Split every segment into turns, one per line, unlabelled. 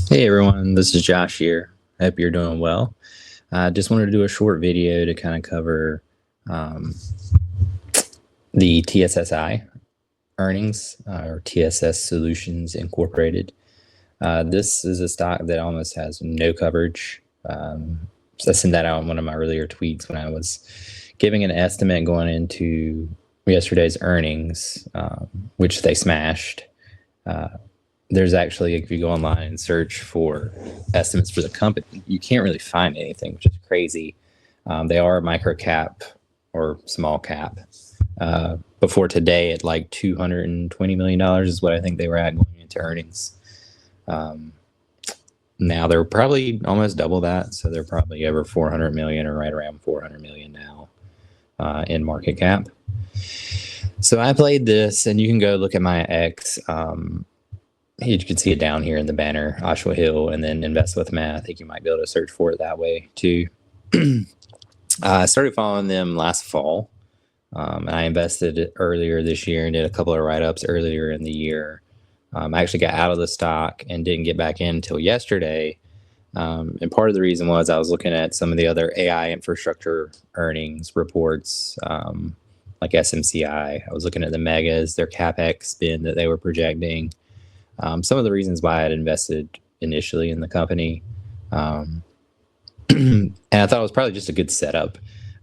Hey everyone, this is Josh here. I hope you're doing well. I just wanted to do a short video to kind of cover um, the TSSI Earnings or TSS Solutions Incorporated. This is a stock that almost has no coverage. So I sent that out in one of my earlier tweets when I was giving an estimate going into yesterday's earnings, which they smashed. Uh, there's actually, if you go online and search for estimates for the company, you can't really find anything, which is crazy. They are micro cap or small cap. Before today, at like $220 million is what I think they were at going into earnings. Now they're probably almost double that, so they're probably over 400 million or right around 400 million now in market cap. So I played this, and you can go look at my X. You can see it down here in the banner, Oshawa Hill, and then Invest with Matt. I think you might be able to search for it that way too. I started following them last fall, and I invested earlier this year and did a couple of write-ups earlier in the year. I actually got out of the stock and didn't get back in until yesterday. And part of the reason was I was looking at some of the other AI infrastructure earnings reports, like SMCI. I was looking at the megas, their CapEx spend that they were projecting. Some of the reasons why I'd invested initially in the company. And I thought it was probably just a good setup.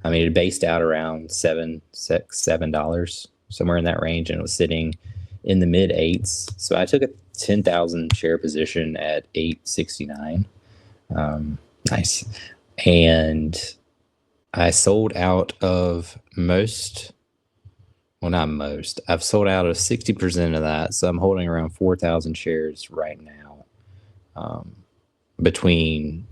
I mean, it based out around $7, somewhere in that range, and it was sitting in the mid eights. So I took a 10,000 share position at 869. Nice. And I sold out of not most. I've sold out of 60% of that, so I'm holding around 4,000 shares right now, between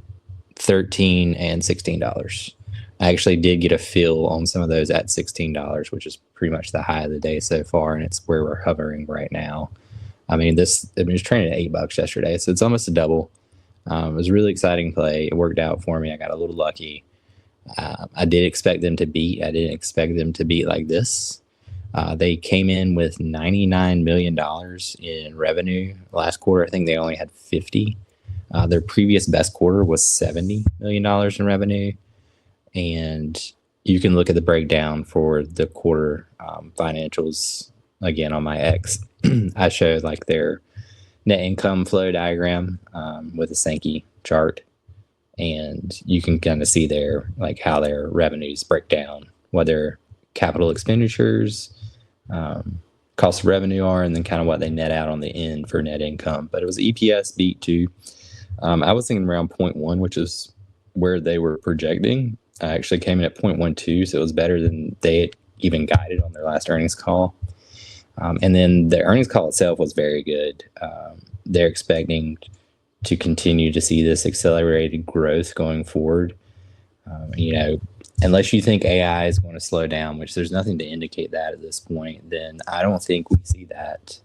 $13 and $16. I actually did get a fill on some of those at $16, which is pretty much the high of the day so far, and it's where we're hovering right now. I mean, it was trading at $8 yesterday, so it's almost a double. It was a really exciting play. It worked out for me. I got a little lucky. I did expect them to beat. I didn't expect them to beat like this. They came in with $99 million in revenue. Last quarter, I think they only had 50. Their previous best quarter was $70 million in revenue. And you can look at the breakdown for the quarter financials again on my X. I showed like their net income flow diagram with a Sankey chart. And you can kind of see there like how their revenues break down, what their capital expenditures, cost of revenue are, and then kind of what they net out on the end for net income. But it was EPS beat too. I was thinking around 0.1, which is where they were projecting. I actually came in at 0.12, so it was better than they had even guided on their last earnings call. And then the earnings call itself was very good. They're expecting to continue to see this accelerated growth going forward. Unless you think AI is going to slow down, which there's nothing to indicate that at this point, then I don't think we see that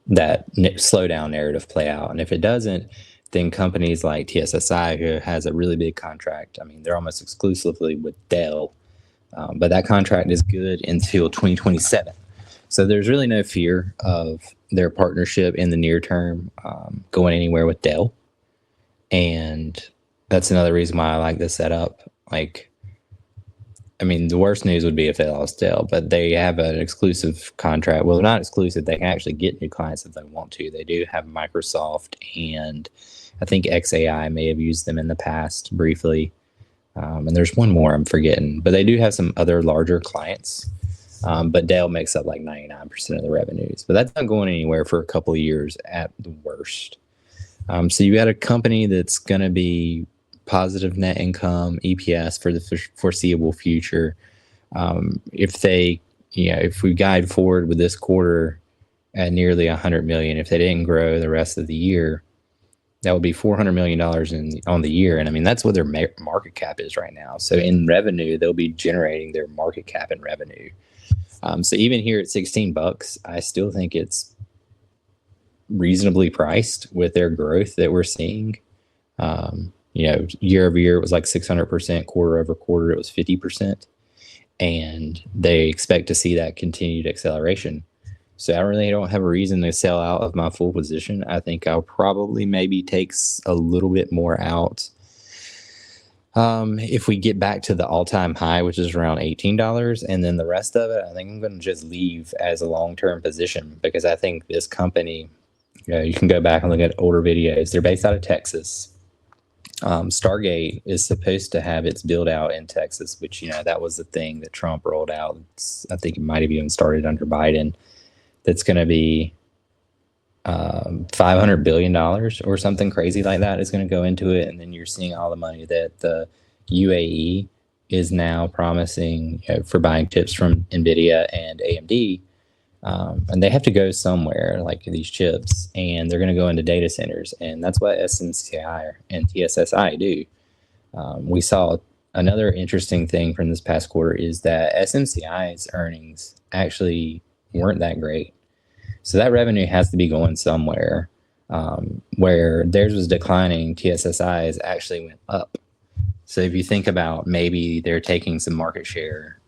slowdown narrative play out. And if it doesn't, then companies like TSSI, who has a really big contract, I mean, they're almost exclusively with Dell, but that contract is good until 2027. So there's really no fear of their partnership in the near term going anywhere with Dell. And that's another reason why I like this setup. Like, I mean, the worst news would be if they lost Dell, but they have an exclusive contract. Well, not exclusive. They can actually get new clients if they want to. They do have Microsoft, and I think XAI may have used them in the past briefly. And there's one more I'm forgetting, but they do have some other larger clients. But Dell makes up like 99% of the revenues. But that's not going anywhere for a couple of years at the worst. So you got a company that's going to be positive net income, EPS for the foreseeable future. If we guide forward with this quarter at nearly 100 million, if they didn't grow the rest of the year, that would be $400 million on the year. And I mean, that's what their market cap is right now. So in revenue, they'll be generating their market cap in revenue. So even here at $16, I still think it's reasonably priced with their growth that we're seeing. Year over year, it was like 600%. Quarter over quarter, it was 50%. And they expect to see that continued acceleration. So I really don't have a reason to sell out of my full position. I think I'll probably maybe take a little bit more out. If we get back to the all-time high, which is around $18, and then the rest of it, I think I'm going to just leave as a long-term position, because I think this company, you can go back and look at older videos. They're based out of Texas. Stargate is supposed to have its build out in Texas, which, that was the thing that Trump rolled out. I think it might have even started under Biden. That's going to be $500 billion or something crazy like that is going to go into it. And then you're seeing all the money that the UAE is now promising for buying chips from NVIDIA and AMD. And they have to go somewhere, like these chips, and they're going to go into data centers. And that's what SMCI and TSSI do. We saw another interesting thing from this past quarter is that SMCI's earnings actually weren't that great. So that revenue has to be going somewhere. Where theirs was declining, TSSI's actually went up. So if you think about maybe they're taking some market share,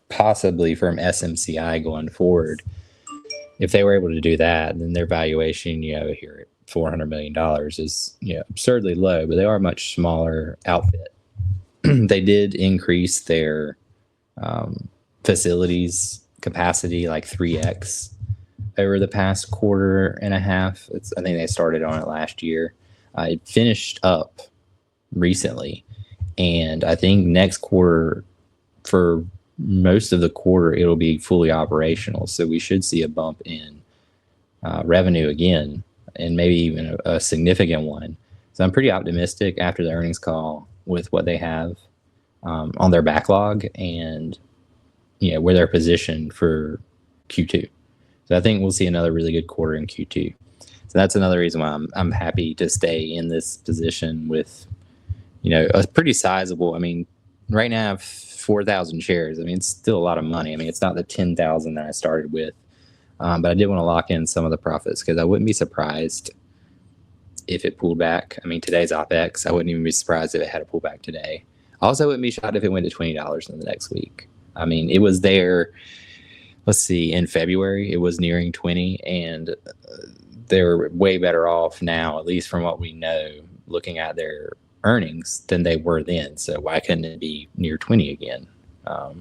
possibly from SMCI going forward, if they were able to do that, then their valuation, here at $400 million is, absurdly low, but they are a much smaller outfit. They did increase their facilities capacity like 3x over the past quarter and a half. I think they started on it last year. It finished up recently, and I think next quarter, for most of the quarter, it'll be fully operational. So we should see a bump in revenue again, and maybe even a significant one. So I'm pretty optimistic after the earnings call with what they have on their backlog and where they're positioned for Q2. So I think we'll see another really good quarter in Q2. So that's another reason why I'm happy to stay in this position with, a pretty sizable. I mean, right now I have 4,000 shares. I mean, it's still a lot of money. I mean, it's not the 10,000 that I started with, but I did want to lock in some of the profits because I wouldn't be surprised if it pulled back. I mean, today's OPEX, I wouldn't even be surprised if it had a pullback today. Also, I wouldn't be shocked if it went to $20 in the next week. I mean, it was there. Let's see, in February, it was nearing 20, and they're way better off now, at least from what we know, looking at their earnings, than they were then. So why couldn't it be near 20 again? I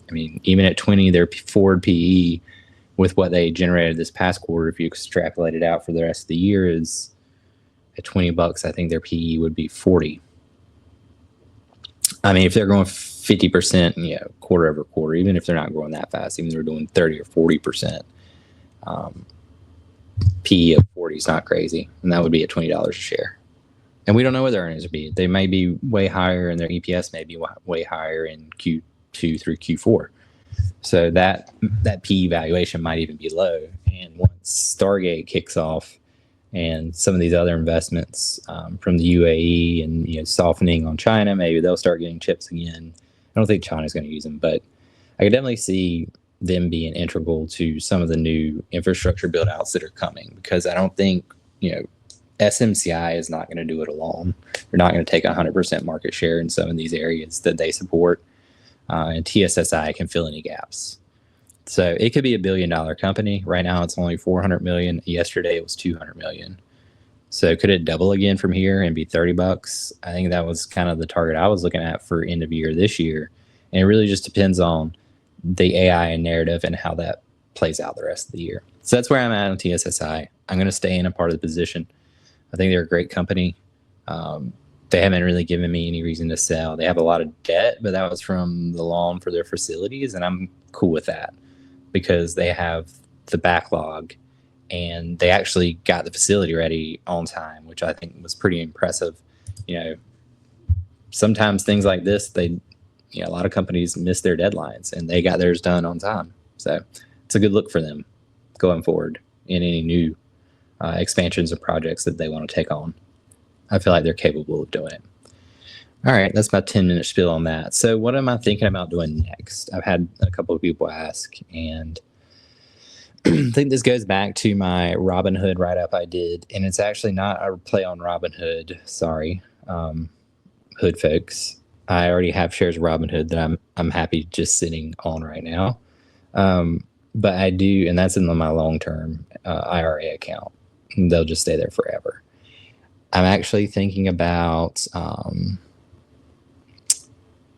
mean, even at 20, their forward PE with what they generated this past quarter, if you extrapolate it out for the rest of the year, is at $20. I think their PE would be 40. I mean, if they're growing 50%, quarter over quarter, even if they're not growing that fast, even if they're doing 30 or 40%, PE of 40 is not crazy, and that would be at $20 a share. And we don't know what their earnings would be. They may be way higher, and their EPS may be way higher in Q2 through Q4. So that PE valuation might even be low. And once Stargate kicks off, and some of these other investments from the UAE and softening on China, maybe they'll start getting chips again. I don't think China's going to use them, but I could definitely see them being integral to some of the new infrastructure build outs that are coming, because I don't think SMCI is not going to do it alone. They're not going to take 100% market share in some of these areas that they support, and TSSI can fill any gaps. So it could be $1 billion company. Right now it's only 400 million. Yesterday it was 200 million. So could it double again from here and be $30? I think that was kind of the target I was looking at for end of year this year. And it really just depends on the AI and narrative and how that plays out the rest of the year. So that's where I'm at on TSSI. I'm going to stay in a part of the position. I think they're a great company. They haven't really given me any reason to sell. They have a lot of debt, but that was from the loan for their facilities, and I'm cool with that because they have the backlog and they actually got the facility ready on time, which I think was pretty impressive. Sometimes things like this, a lot of companies miss their deadlines, and they got theirs done on time. So it's a good look for them going forward in any new expansions or projects that they want to take on. I feel like they're capable of doing it. All right, that's my 10-minute spiel on that. So what am I thinking about doing next? I've had a couple of people ask, and I think this goes back to my Robinhood write-up I did, and it's actually not a play on Robinhood. Sorry, Hood folks. I already have shares of Robinhood that I'm happy just sitting on right now. but I do, and that's in my long-term IRA account. They'll just stay there forever. I'm actually thinking about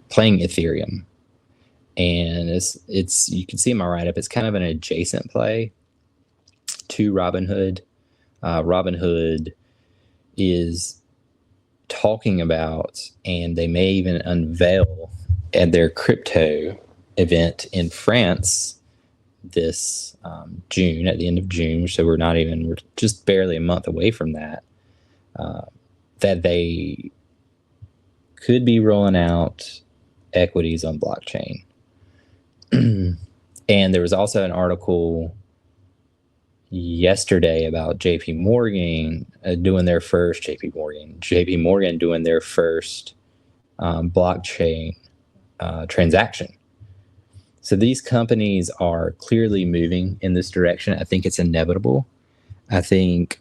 playing Ethereum, and it's you can see in my write-up, it's kind of an adjacent play to Robinhood. Robinhood is talking about, and they may even unveil at their crypto event in France this June, at the end of June. So we're just barely a month away from that, that they could be rolling out equities on blockchain. And there was also an article yesterday about JP Morgan doing their first blockchain transaction. So these companies are clearly moving in this direction. I think it's inevitable. I think,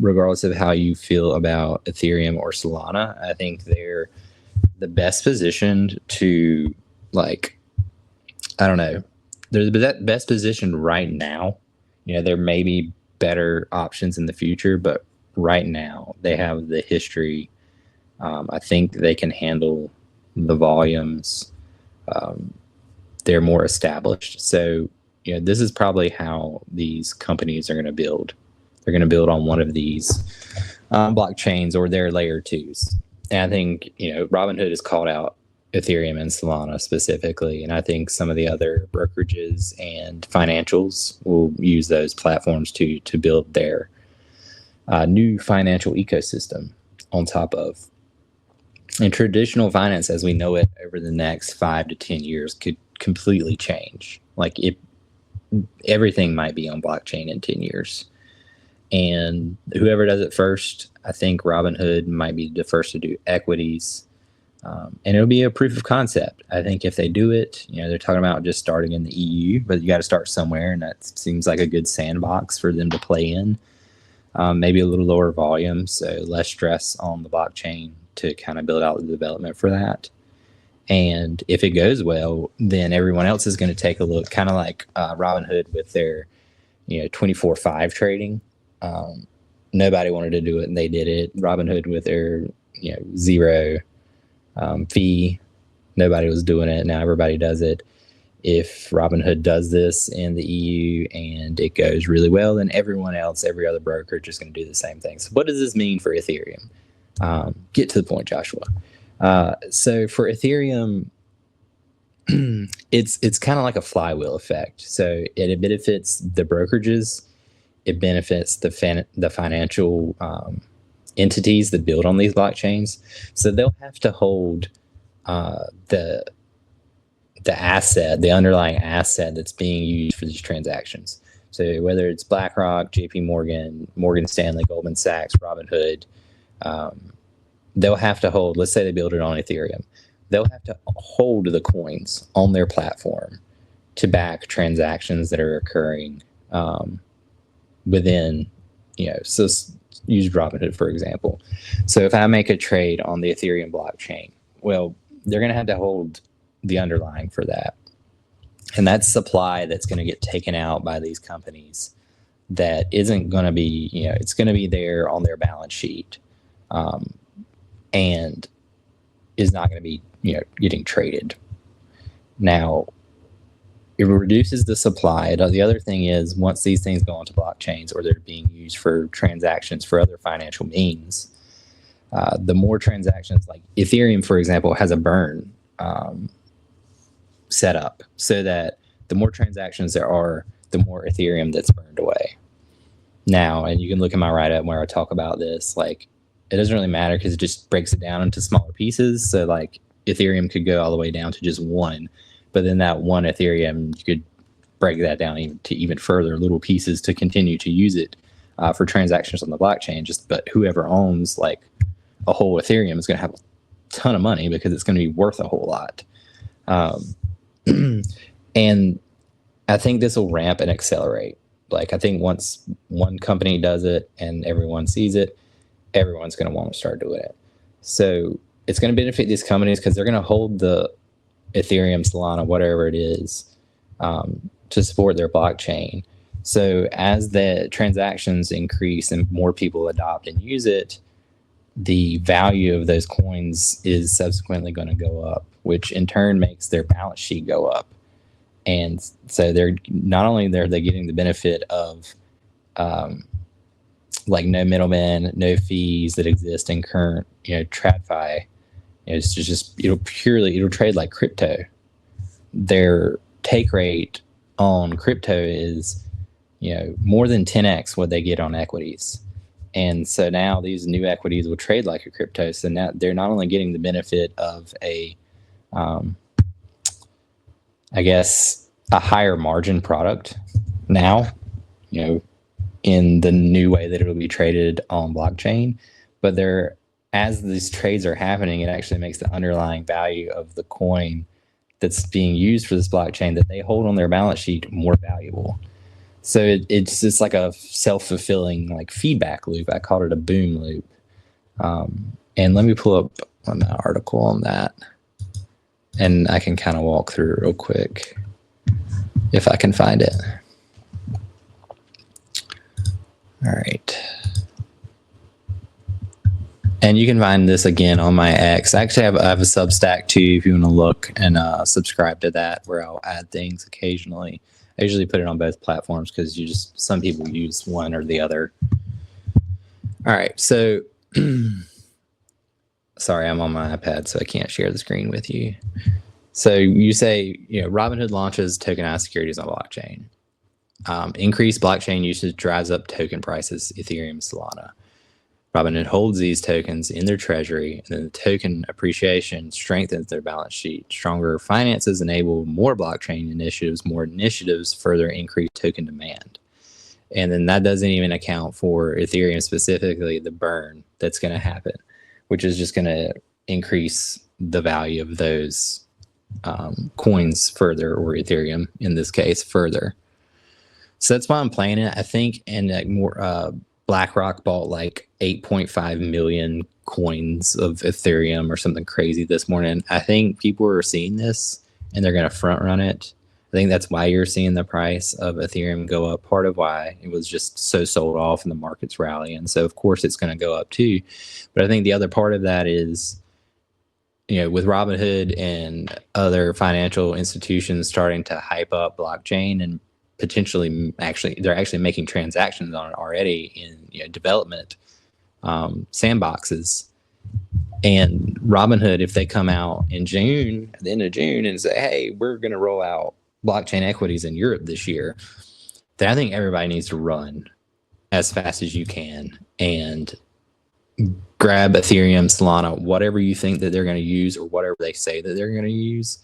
regardless of how you feel about Ethereum or Solana, I think they're the best positioned to, they're the best positioned right now. There may be better options in the future, but right now they have the history. I think they can handle the volumes. They're more established. So, this is probably how these companies are going to build. They're going to build on one of these blockchains or their layer twos. And I think, Robinhood has called out Ethereum and Solana specifically. And I think some of the other brokerages and financials will use those platforms to build their new financial ecosystem on top of. And traditional finance as we know it over the next 5 to 10 years could completely change. Everything might be on blockchain in 10 years. And whoever does it first, I think Robinhood might be the first to do equities. And it'll be a proof of concept. I think if they do it, they're talking about just starting in the EU, but you got to start somewhere. And that seems like a good sandbox for them to play in. Maybe a little lower volume, so less stress on the blockchain to kind of build out the development for that. And if it goes well, then everyone else is going to take a look, kind of like Robinhood with their 24/5 trading. Nobody wanted to do it, and they did it. Robinhood with their zero fee, nobody was doing it. Now everybody does it. If Robinhood does this in the EU and it goes really well, then everyone else, every other broker, just going to do the same thing. So what does this mean for Ethereum? Get to the point, Joshua. So for Ethereum, it's kind of like a flywheel effect. So it benefits the brokerages, it benefits the financial entities that build on these blockchains. So they'll have to hold the asset, the underlying asset that's being used for these transactions. So whether it's BlackRock, JP Morgan, Morgan Stanley, Goldman Sachs, Robinhood, they'll have to hold, let's say they build it on Ethereum, they'll have to hold the coins on their platform to back transactions that are occurring within, so use Robinhood, for example. So if I make a trade on the Ethereum blockchain, well, they're going to have to hold the underlying for that. And that's supply that's going to get taken out by these companies that isn't going to be, it's going to be there on their balance sheet and is not going to be, getting traded. Now, it reduces the supply. The other thing is once these things go onto blockchains or they're being used for transactions for other financial means, the more transactions, like Ethereum, for example, has a burn set up so that the more transactions there are, the more Ethereum that's burned away. Now, and you can look at my write-up where I talk about this, it doesn't really matter because it just breaks it down into smaller pieces. So Ethereum could go all the way down to just one, but then that one Ethereum, you could break that down to even further little pieces to continue to use it for transactions on the blockchain. But whoever owns a whole Ethereum is going to have a ton of money because it's going to be worth a whole lot. And I think this will ramp and accelerate. I think once one company does it and everyone sees it, everyone's going to want to start doing it. So it's going to benefit these companies because they're going to hold the Ethereum, Solana, whatever it is, to support their blockchain. So as the transactions increase and more people adopt and use it, the value of those coins is subsequently going to go up, which in turn makes their balance sheet go up. And so they're not only they getting the benefit of like no middlemen, no fees that exist in current TradFi. It's just it'll trade like crypto. Their take rate on crypto is more than 10x what they get on equities. And so now these new equities will trade like a crypto. So now they're not only getting the benefit of a I guess a higher margin product now, in the new way that it'll be traded on blockchain, but as these trades are happening, it actually makes the underlying value of the coin that's being used for this blockchain that they hold on their balance sheet more valuable. So it's just like a self-fulfilling like feedback loop. I called it a boom loop. And let me pull up an article on that, and I can kind of walk through it real quick if I can find it. All right. And you can find this again on my X. Actually, I have a Substack too if you want to look and subscribe to that, where I'll add things occasionally. I usually put it on both platforms because some people use one or the other. All right, so sorry, I'm on my iPad, so I can't share the screen with you. So you say, Robinhood launches tokenized securities on blockchain. Increased blockchain usage drives up token prices, Ethereum, Solana. Robinhood holds these tokens in their treasury, and then the token appreciation strengthens their balance sheet. Stronger finances enable more blockchain initiatives. More initiatives further increase token demand. And then that doesn't even account for Ethereum specifically, the burn that's going to happen, which is just going to increase the value of those coins further, or Ethereum in this case further. So that's why I'm playing it. I think, and like more BlackRock bought like 8.5 million coins of Ethereum or something crazy this morning. I think people are seeing this and they're going to front run it. I think that's why you're seeing the price of Ethereum go up. Part of why it was just so sold off and the market's rallying. So of course it's going to go up too. But I think the other part of that is, with Robinhood and other financial institutions starting to hype up blockchain and potentially they're actually making transactions on it already in development sandboxes. And Robinhood, if they come out in June, at the end of June, and say, hey, we're going to roll out blockchain equities in Europe this year, then I think everybody needs to run as fast as you can and grab Ethereum, Solana, whatever you think that they're going to use or whatever they say that they're going to use,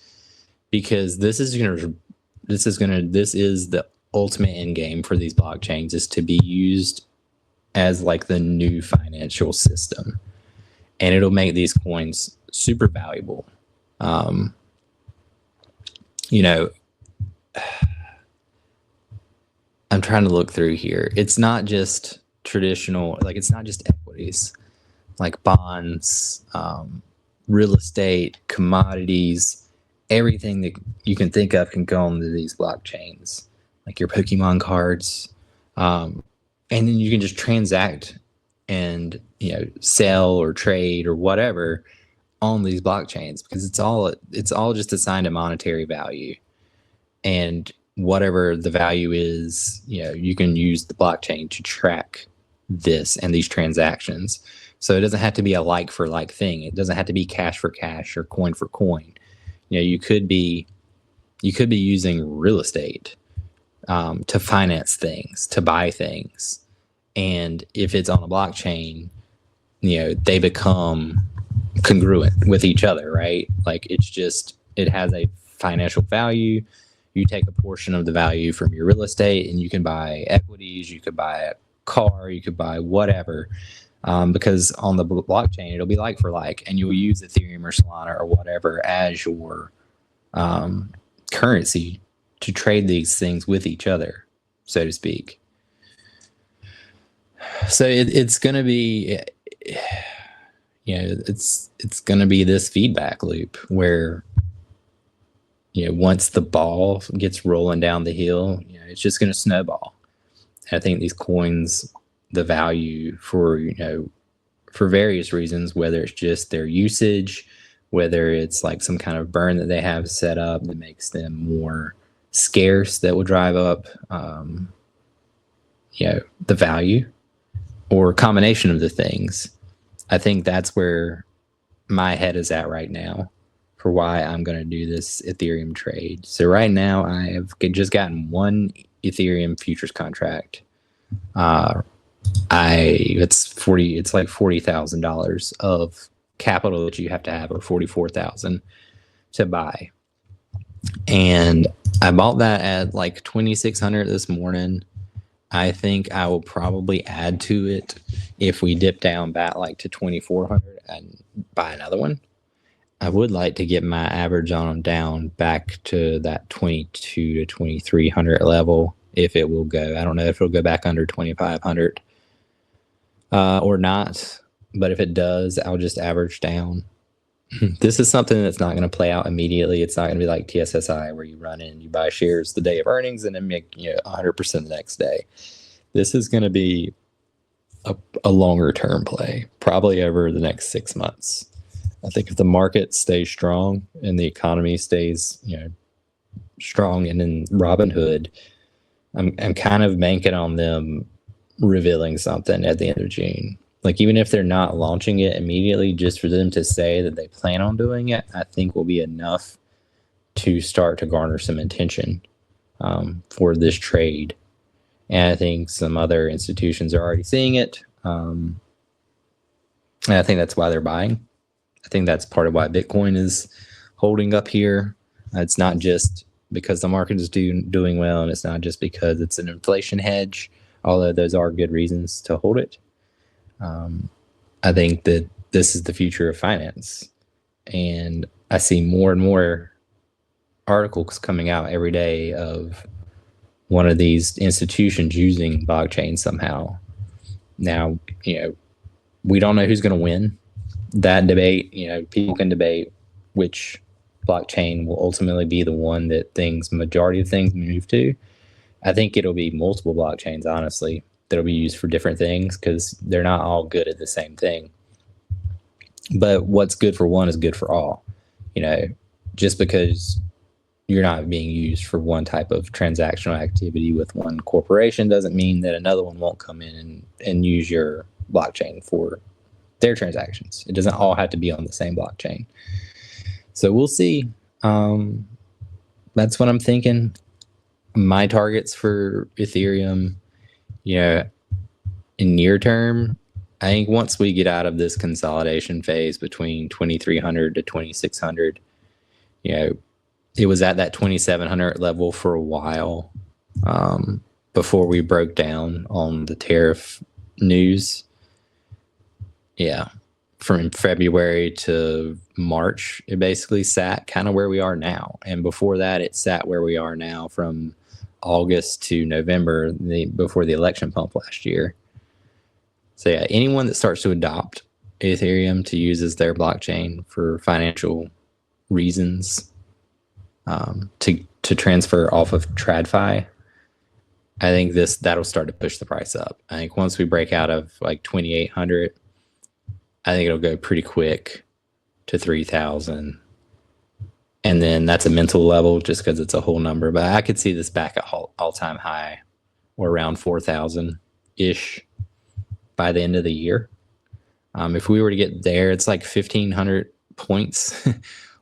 because this is the ultimate end game for these blockchains, is to be used as like the new financial system, and it'll make these coins super valuable. I'm trying to look through here. It's not just traditional, like it's not just equities, like bonds, real estate, commodities, everything that you can think of can go into these blockchains, like your Pokemon cards. And then you can just transact and, sell or trade or whatever on these blockchains, because it's all just assigned a monetary value. And whatever the value is, you can use the blockchain to track this and these transactions. So it doesn't have to be a like for like thing. It doesn't have to be cash for cash or coin for coin. You could be using real estate to finance things, to buy things. And if it's on a blockchain, they become congruent with each other, right? Like it has a financial value. You take a portion of the value from your real estate and you can buy equities, you could buy a car, you could buy whatever. Because on the blockchain, it'll be like for like, and you'll use Ethereum or Solana or whatever as your currency to trade these things with each other, so to speak. So it's going to be, it's going to be this feedback loop where once the ball gets rolling down the hill, it's just going to snowball. And I think these coins, the value for various reasons, whether it's just their usage, whether it's like some kind of burn that they have set up that makes them more scarce, that will drive up, the value, or a combination of the things. I think that's where my head is at right now for why I'm going to do this Ethereum trade. So right now I have just gotten one Ethereum futures contract. It's like $40,000 of capital that you have to have, or 44,000 to buy. And I bought that at like 2,600 this morning. I think I will probably add to it if we dip down back like to 2,400 and buy another one. I would like to get my average on them down back to that 22 to 2,300 level if it will go. I don't know if it'll go back under 2,500 or not, but if it does, I'll just average down. This is something that's not going to play out immediately. It's not going to be like TSSI where you run in, you buy shares the day of earnings and then make 100% the next day. This is going to be a longer term play, probably over the next 6 months. I think if the market stays strong and the economy stays strong, and then Robinhood, I'm kind of banking on them revealing something at the end of June. Like, even if they're not launching it immediately, just for them to say that they plan on doing it, I think will be enough to start to garner some attention for this trade. And I think some other institutions are already seeing it. And I think that's why they're buying. I think that's part of why Bitcoin is holding up here. It's not just because the market is doing well, and it's not just because it's an inflation hedge, although those are good reasons to hold it. I think that this is the future of finance, and I see more and more articles coming out every day of one of these institutions using blockchain somehow. Now, we don't know who's going to win that debate. People can debate which blockchain will ultimately be the one that majority of things move to. I think it'll be multiple blockchains, honestly, that'll be used for different things, because they're not all good at the same thing. But what's good for one is good for all. Just because you're not being used for one type of transactional activity with one corporation doesn't mean that another one won't come in and use your blockchain for their transactions. It doesn't all have to be on the same blockchain. So we'll see. That's what I'm thinking. My targets for Ethereum, in near term, I think once we get out of this consolidation phase between 2,300 to 2,600, it was at that 2,700 level for a while before we broke down on the tariff news. Yeah. From February to March, it basically sat kind of where we are now. And before that, it sat where we are now from August to November, before the election pump last year. So yeah, anyone that starts to adopt Ethereum to use as their blockchain for financial reasons, to transfer off of TradFi, I think that'll start to push the price up. I think once we break out of like 2,800, I think it'll go pretty quick to 3,000. And then that's a mental level just because it's a whole number. But I could see this back at all-time high, or around 4,000-ish by the end of the year. If we were to get there, it's like 1,500 points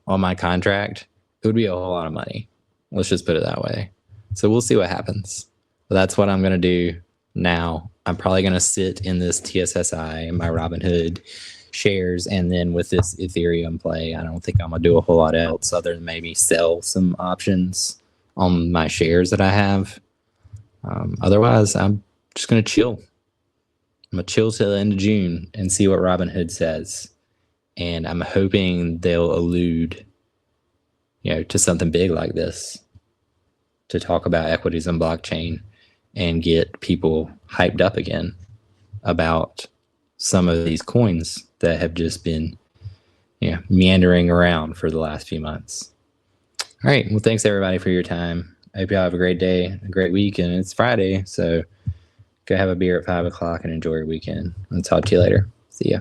on my contract. It would be a whole lot of money. Let's just put it that way. So we'll see what happens. But that's what I'm going to do now. I'm probably going to sit in this TSSI and my Robinhood shares, and then with this Ethereum play, I don't think I'm going to do a whole lot else other than maybe sell some options on my shares that I have. Otherwise, I'm just going to chill. I'm going to chill till the end of June and see what Robinhood says. And I'm hoping they'll allude, to something big like this, to talk about equities and blockchain and get people hyped up again about some of these coins that have just been meandering around for the last few months. All right. Well, thanks everybody for your time. I hope y'all have a great day, a great week, and it's Friday, so go have a beer at 5 o'clock and enjoy your weekend. I'll talk to you later. See ya.